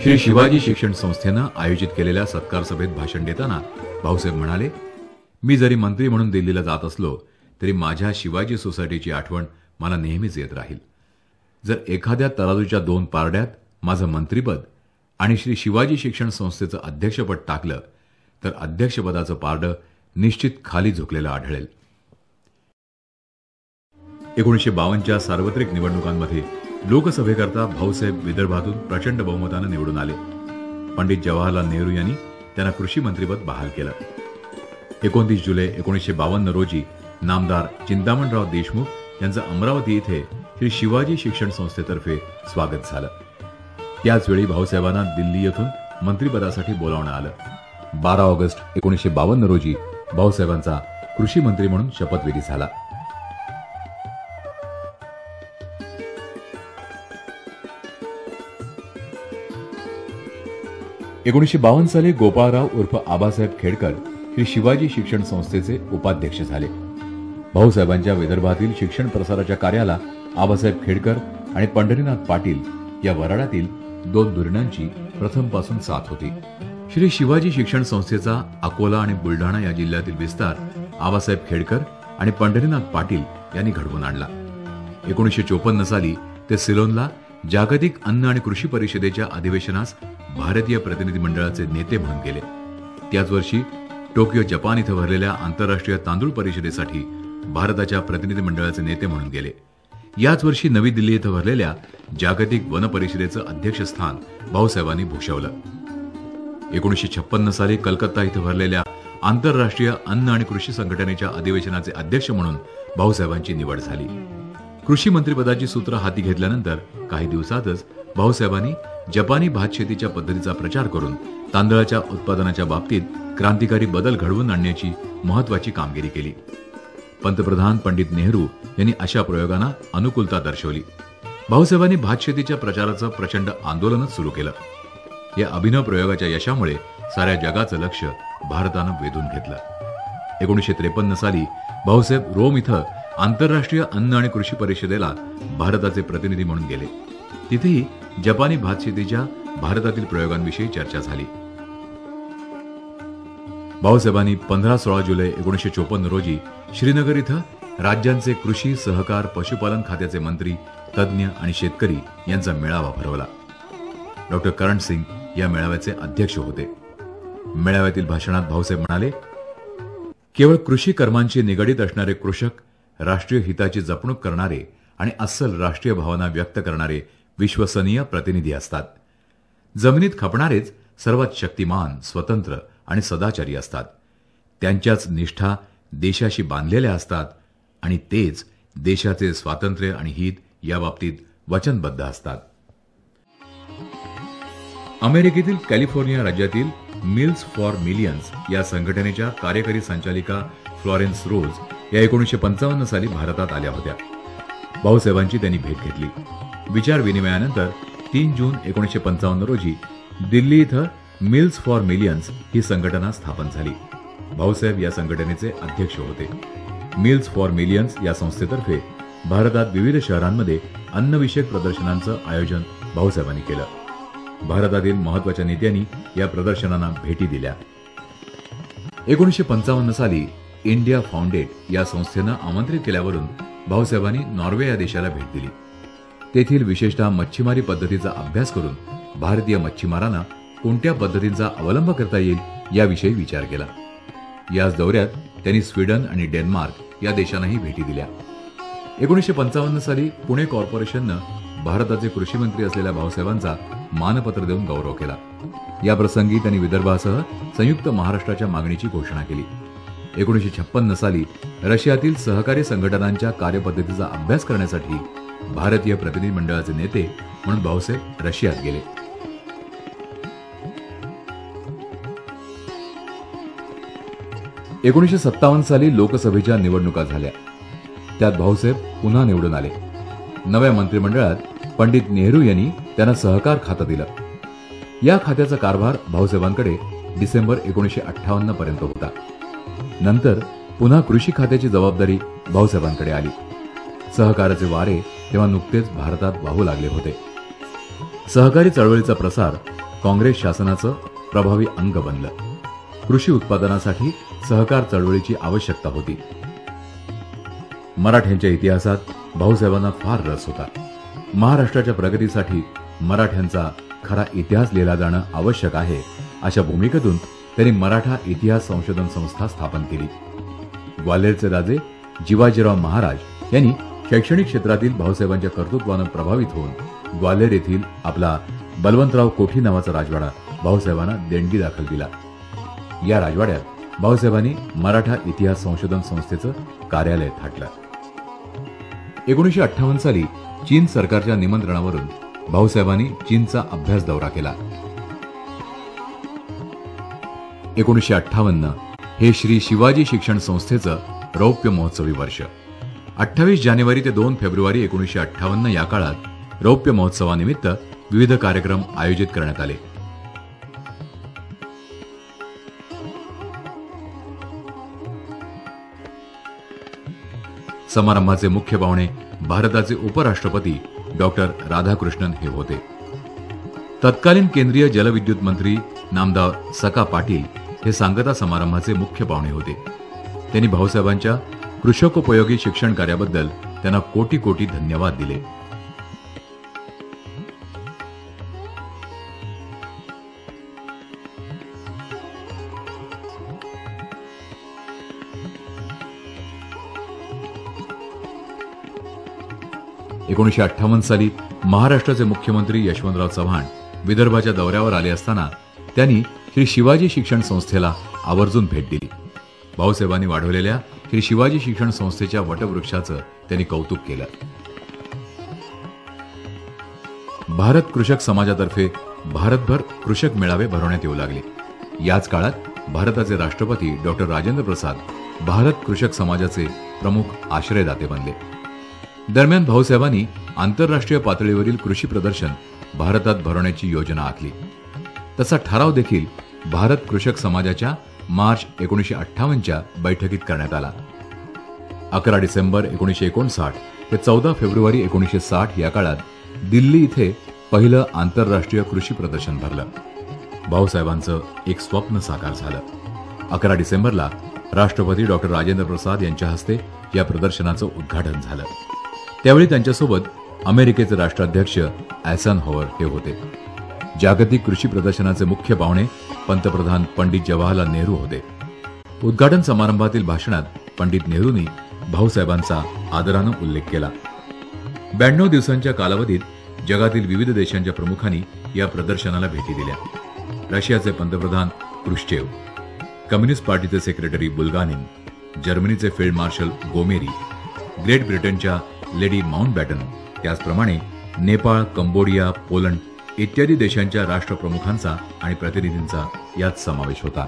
श्री शिवाजी शिक्षण संस्थेनं आयोजित केलेल्या सत्कार सभेत भाषण देताना भाऊसाहेब म्हणाले, मी जरी मंत्री म्हणून दिल्लीला जात असलो तरी माझ्या शिवाजी सोसायटीची आठवण मला नेहमीच येत राहील. जर एखाद्या तराजूच्या दोन पारड्यात माझं मंत्रीपद आणि श्री शिवाजी शिक्षण संस्थेचं अध्यक्षपद टाकलं तर अध्यक्षपदाचं पारडं निश्चित खाली झुकलेलं आढळेल. 1952च्या सार्वत्रिक निवडणुकांमध्ये लोकसभेकरता भाऊसाहेब विदर्भातून प्रचंड बहुमतानं निवडून आले. पंडित जवाहरलाल नेहरू यांनी त्यांना कृषी मंत्रीपद बहाल केलं. 29 जुलै 1952 रोजी नामदार चिंतामणराव देशमुख यांचं अमरावती इथे श्री शिवाजी शिक्षण संस्थेतर्फे स्वागत झालं. त्याचवेळी भाऊसाहेबांना दिल्ली येथून मंत्रिपदासाठी बोलावण्यात आलं. 12 ऑगस्ट 1952 रोजी भाऊसाहेबांचा कृषी मंत्री म्हणून शपथविधी झाला. साली गोपाळराव उर्फ आबासाहेब खेडकर श्री शिवाजी शिक्षण संस्थेचे उपाध्यक्ष झाले. भाऊसाहेबांच्या विदर्भातील शिक्षण प्रसाराच्या कार्याला आबासाहेब खेडकर आणि पंढरीनाथ पाटील या वराडातील दोन धुरीणांची प्रथमपासून साथ होती. श्री शिवाजी शिक्षण संस्थेचा अकोला आणि बुलढाणा या जिल्ह्यातील विस्तार आबासाहेब खेडकर आणि पंढरीनाथ पाटील यांनी घडवून आणला. 1954 साली ते सिलोनला जागतिक अन्न आणि कृषी परिषदेच्या अधिवेशनास भारतीय प्रतिनिधी मंडळाचे नेते म्हणून गेले. त्याच वर्षी टोकियो जपान इथं भरलेल्या आंतरराष्ट्रीय तांदूळ परिषदेसाठी भारताच्या प्रतिनिधी मंडळाचे नेते म्हणून गेले. याच वर्षी नवी दिल्ली इथं भरलेल्या जागतिक वन परिषदेचं अध्यक्षस्थान भाऊसाहेबांनी भूषवलं. 1956 साली कलकत्ता इथं भरलेल्या आंतरराष्ट्रीय अन्न आणि कृषी संघटनेच्या अधिवेशनाचे अध्यक्ष म्हणून भाऊसाहेबांची निवड झाली. कृषी मंत्रिपदाची सूत्र हाती घेतल्यानंतर काही दिवसातच भाऊसाहेबांनी जपानी भात शेतीच्या पद्धतीचा प्रचार करून तांदळाच्या उत्पादनाच्या बाबतीत क्रांतिकारी बदल घडवून आणण्याची महत्वाची कामगिरी केली. पंतप्रधान पंडित नेहरू यांनी अशा प्रयोगांना अनुकूलता दर्शवली. भाऊसाहेबांनी भात शेतीच्या प्रचाराचं प्रचंड आंदोलनच सुरू केलं. या अभिनव प्रयोगाच्या यशामुळे साऱ्या जगाचं लक्ष भारतानं वेधून घेतलं. 1953 साली भाऊसाहेब रोम इथं आंतरराष्ट्रीय अन्न आणि कृषी परिषदेला भारताचे प्रतिनिधी म्हणून गेले. तिथेही जपानी भात शेतीच्या भारतातील प्रयोगांविषयी चर्चा झाली. भाऊसाहेबांनी 15-16 जुलै 1954 रोजी श्रीनगर इथं राज्यांचे कृषी, सहकार, पशुपालन खात्याचे मंत्री, तज्ज्ञ आणि शेतकरी यांचा मेळावा भरवला. डॉक्टर करण सिंग या मेळाव्याचे अध्यक्ष होते. मेळाव्यातील भाषणात भाऊसाहेब म्हणाले, केवळ कृषी कर्मांशी निगडीत असणारे कृषक राष्ट्रीय हिताची जपणूक करणारे आणि अस्सल राष्ट्रीय भावना व्यक्त करणारे विश्वसनीय प्रतिनिधी असतात. जमिनीत खपणारेच सर्वात शक्तिमान, स्वतंत्र आणि सदाचारी असतात. त्यांच्याच निष्ठा देशाशी बांधलेल्या असतात आणि तेच देशाचे स्वातंत्र्य आणि हित याबाबतीत वचनबद्ध असतात. अमेरिकेतील कॅलिफोर्निया राज्यातील मिल्स फॉर मिलियन्स या संघटनेच्या कार्यकारी संचालिका फ्लॉरेन्स रोज या 1955 साली भारतात आल्या होत्या. भाऊसाहेबांची त्यांनी भेट घेतली. विचार विनिमयानंतर 3 जून 1955 रोजी दिल्ली इथं मिल्स फॉर मिलियन्स ही संघटना स्थापन झाली. भाऊसाहेब या संघटनेचे अध्यक्ष होते. मिल्स फॉर मिलियन्स या संस्थेतर्फे भारतात विविध शहरांमध्ये अन्नविषयक प्रदर्शनांचं आयोजन भाऊसाहेबांनी केलं. भारतातील महत्वाच्या नेत्यांनी या प्रदर्शनांना भेटी दिल्या. 1955 साली इंडिया फाउंडेट या संस्थेनं आमंत्रित केल्यावरून भाऊसाहेबांनी नॉर्वे या देशाला भेट दिली. तेथील विशेषतः मच्छीमारी पद्धतीचा अभ्यास करून भारतीय मच्छीमारांना कोणत्या पद्धतींचा अवलंब करता येईल याविषयी विचार केला. याच दौऱ्यात त्यांनी स्वीडन आणि डेन्मार्क या देशांनाही भेटी दिल्या. 1955 साली पुणे कॉर्पोरेशननं भारताचे कृषी मंत्री असलेल्या भाऊसाहेबांचा मानपत्र देऊन गौरव केला. या प्रसंगी त्यांनी विदर्भासह संयुक्त महाराष्ट्राच्या मागणीची घोषणा केली. 1956 साली रशियातील सहकारी संघटनांच्या कार्यपद्धतीचा अभ्यास करण्यासाठी भारतीय प्रतिनिधी मंडळाचे नेते म्हणून भाऊसाहेब रशियात गेले. ...1957 साली लोकसभेच्या निवडणुका झाल्या. त्यात भाऊसाहेब पुन्हा निवडून आले. नव्या मंत्रिमंडळात पंडित नेहरू यांनी त्यांना सहकार खातं दिलं. या खात्याचा कारभार भाऊसाहेबांकडे डिसेंबर 1958 पर्यंत होता. नंतर पुन्हा कृषी खात्याची जबाबदारी भाऊसाहेबांकडे आली. सहकाराचे वारे तेव्हा नुकतेच भारतात वाहू लागले होते. सहकारी चळवळीचा प्रसार काँग्रेस शासनाचं प्रभावी अंग बनलं. कृषी उत्पादनासाठी सहकार चळवळीची आवश्यकता होती. मराठ्यांच्या इतिहासात भाऊसाहेबांना फार रस होता. महाराष्ट्राच्या प्रगतीसाठी मराठ्यांचा खरा इतिहास लिहिला जाणं आवश्यक आहे, अशा भूमिकेतून त्यांनी मराठा इतिहास संशोधन संस्था स्थापन केली. ग्वाल्हेरचे राजे जिवाजीराव महाराज यांनी शैक्षणिक क्षेत्रातील भाऊसाहेबांच्या कर्तृत्वानं प्रभावित होऊन ग्वाल्हेर येथील आपला बलवंतराव कोठी नावाचा राजवाडा भाऊसाहेबांना देणगी दाखल दिला. या राजवाड्यात भाऊसाहेबांनी मराठा इतिहास संशोधन संस्थेचं कार्यालय थाटलं. 1958 साली चीन सरकारच्या निमंत्रणावरून भाऊसाहेबांनी चीनचा अभ्यास दौरा केला. 1958 हे श्री शिवाजी शिक्षण संस्थेचं रौप्य महोत्सवी वर्ष. 28 जानेवारी ते 2 फेब्रुवारी 1958 या काळात रौप्य महोत्सवानिमित्त विविध कार्यक्रम आयोजित करण्यात आले. समारंभाचे मुख्य पाहुणे भारताचे उपराष्ट्रपती डॉक्टर राधाकृष्णन हे होते. तत्कालीन केंद्रीय जलविद्युत मंत्री नामदार सका पाटील हे सांगता समारंभाचे मुख्य पाहुणे होते. त्यांनी भाऊसाहेबांच्या कृषकोपयोगी शिक्षण कार्याबद्दल त्यांना कोटी कोटी धन्यवाद दिले. एकोणीसशे 58 साली महाराष्ट्राचे मुख्यमंत्री यशवंतराव चव्हाण विदर्भाच्या दौऱ्यावर आले असताना त्यांनी श्री शिवाजी शिक्षण संस्थेला आवर्जून भेट दिली. भाऊसाहेबांनी वाढवलेल्या श्री शिवाजी शिक्षण संस्थेच्या वटवृक्षाचं त्यांनी कौतुक केलं. भारत कृषक समाजातर्फे भारतभर कृषक मेळावे भरवण्यात येऊ लागले. याच काळात भारताचे राष्ट्रपती डॉक्टर राजेंद्र प्रसाद भारत कृषक समाजाचे प्रमुख आश्रयदाते बनले. दरम्यान भाऊसाहेबांनी आंतरराष्ट्रीय पातळीवरील कृषी प्रदर्शन भारतात भरवण्याची योजना आखली. तसा ठराव देखील भारत कृषक समाजाच्या मार्च 1958च्या बैठकीत करण्यात आला. 11 डिसेंबर 1959 ते 14 फेब्रुवारी 1960 या काळात दिल्ली इथे पहिलं आंतरराष्ट्रीय कृषी प्रदर्शन भरलं. भाऊसाहेबांचं एक स्वप्न साकार झालं. 11 डिसेंबरला राष्ट्रपती डॉक्टर राजेंद्र प्रसाद यांच्या हस्ते या प्रदर्शनाचं उद्घाटन झालं. त्यावेळी त्यांच्यासोबत अमेरिकेचे राष्ट्राध्यक्ष आयझनहॉवर हे होते. जागतिक कृषी प्रदर्शनाचे मुख्य पाहुणे पंतप्रधान पंडित जवाहरलाल नेहरू होते. उद्घाटन समारंभातील भाषणात पंडित नेहरूंनी भाऊसाहेबांचा आदरानं उल्लेख केला. 92 दिवसांच्या कालावधीत जगातील विविध देशांच्या प्रमुखांनी या प्रदर्शनाला भेटी दिल्या. रशियाचे पंतप्रधान क्रुश्चेव, कम्युनिस्ट पार्टीचे सेक्रेटरी बुल्गानिन, जर्मनीचे फील्ड मार्शल गोमेरी, ग्रेट ब्रिटनच्या लेडी माउंटबॅटन, त्याचप्रमाणे नेपाळ, कंबोडिया, पोलंड इत्यादी देशांच्या राष्ट्रप्रमुखांचा आणि प्रतिनिधींचा यात समावेश होता.